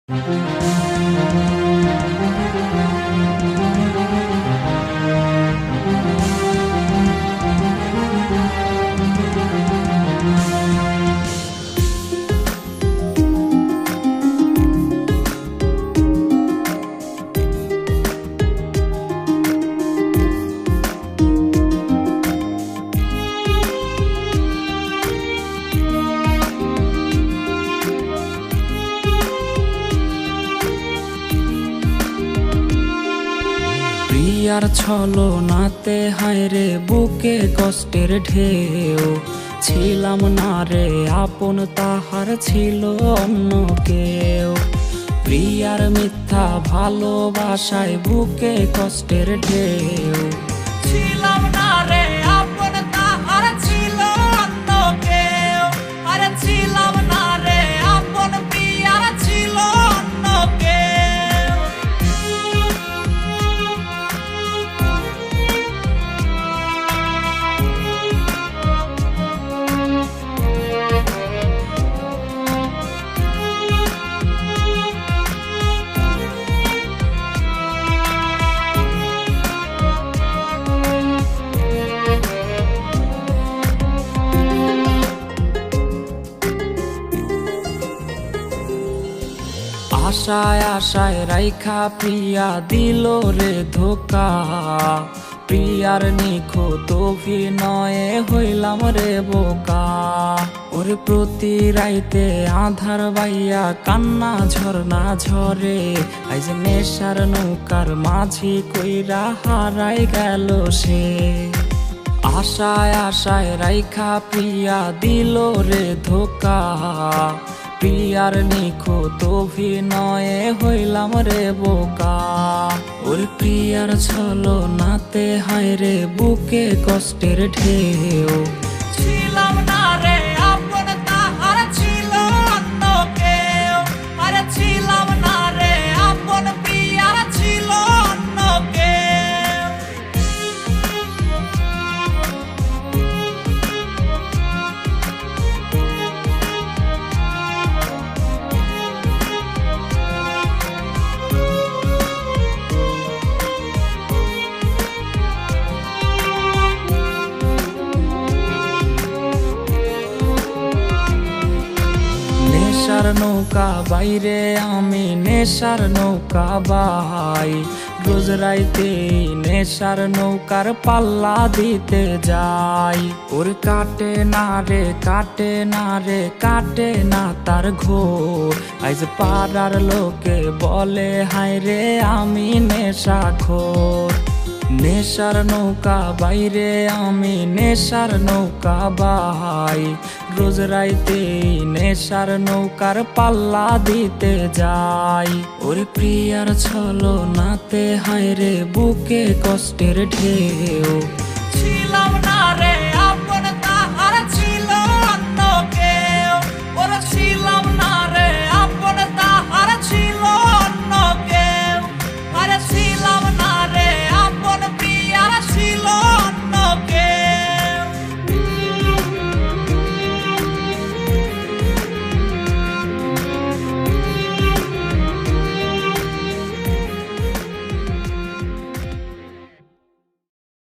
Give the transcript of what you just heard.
প্রিয়ার ছলনাতে হায়রে বুকে কষ্টের ঢেউ, ছিলাম না রে আপন তাহার ছিল অন্য কেউ। প্রিয়ার মিথ্যা ভালোবাসায় বুকে কষ্টের ঢেউ, ছিলাম না রে আপন তাহার ছিল অন্য কেউ। আরে ছিলাম না রে আপন, প্রিয়ার ছিল অন্য কেউ। আশায় আশায় রাইখা প্রিয়া দিল রে ধোকা, প্রিয়ার নিখুঁত অভিনয়ে হইলাম রে বোকা। ওরে প্রতি রাইতে আধার বাইয়া কান্না ঝরনা ঝরে, আইজ নেশার নৌকার মাঝি কইরা হারাই গেল সে। আশায় আশায় রাইখা প্রিয়া দিল রে ধোকা, প্রিয়ার নিখুঁত অভিনয়ে হইলাম রে বোকা। ওর প্রিয়ার ছলনাতে হায়রে বুকে কষ্টের ঢেউ, ছিলাম না রে আপন তাহার ছিল অন্য কেউ। আরে ছিলাম না রে আপন, প্রিয়ার ছিল অন্য কেউ। নেশার নৌকা বাইরে আমি নেশার নৌকা বাই, রোজ রাইতে নেশার নৌকার পাল্লা দিতে যাই। ওর কাটে না রে কাটে না রে কাটে না তার ঘোর, আইজ পাড়ার লোকে বলে হায় রে আমি নেশাখোর। নেশার নৌকা বাইরে আমি নেশার নৌকা বাই, রোজ রাইতে নেশার নৌকার পাল্লা দিতে যাই। ওরে প্রিয়ার ছলনাতে হায়রে বুকে কষ্টের ঢেউ, ছিলাম